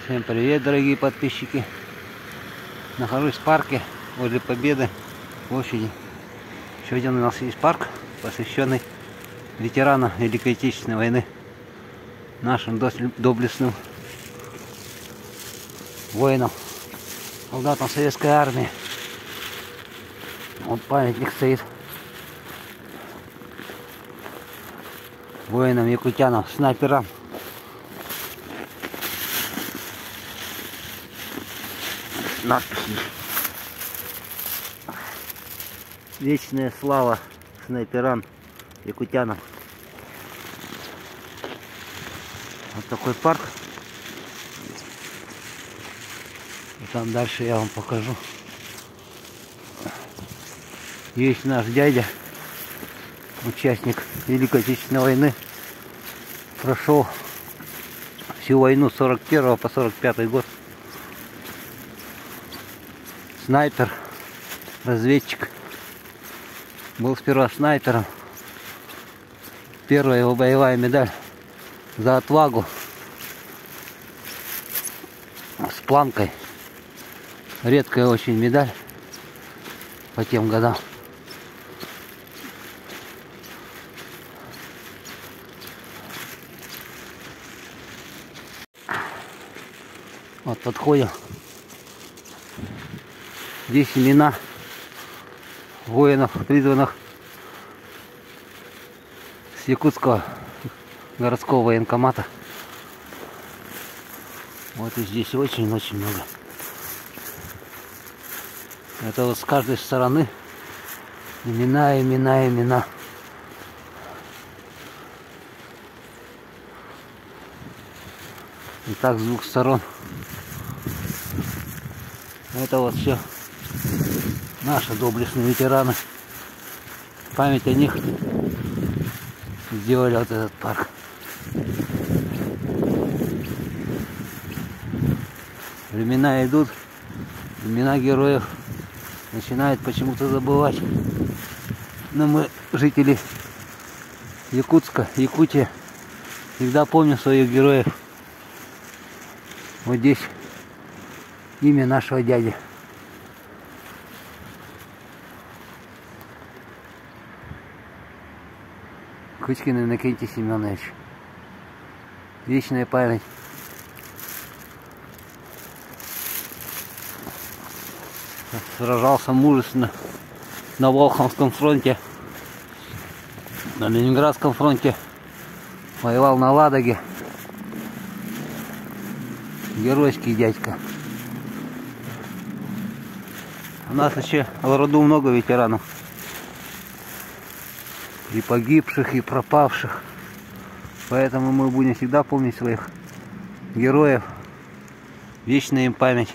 Всем привет, дорогие подписчики. Нахожусь в парке возле Победы, площади. Сегодня у нас есть парк, посвященный ветеранам Великой Отечественной войны, нашим доблестным воинам, солдатам Советской армии. Вот памятник стоит воинам, якутянам, снайперам. Надписи. Вечная слава снайперам, якутянам. Вот такой парк. И там дальше я вам покажу. Есть наш дядя, участник Великой Отечественной войны. Прошел всю войну с 41 по 45 год. Снайпер, разведчик. Был сперва снайпером. Первая его боевая медаль за отвагу с планкой. Редкая очень медаль по тем годам. Вот подходим. Здесь имена воинов, призванных с Якутского городского военкомата. Вот и здесь очень-очень много. Это вот с каждой стороны имена, имена, имена. И так с двух сторон. Это вот все наши доблестные ветераны. В память о них сделали вот этот парк. Времена идут, имена героев начинают почему-то забывать. Но мы, жители Якутска, Якутии, всегда помним своих героев. Вот здесь имя нашего дяди. Кучкин Иннокентий Семенович. Вечная память. Сражался мужественно на Волховском фронте, на Ленинградском фронте, воевал на Ладоге. Геройский дядька. У нас еще в роду много ветеранов. И погибших, и пропавших. Поэтому мы будем всегда помнить своих героев. Вечная им память.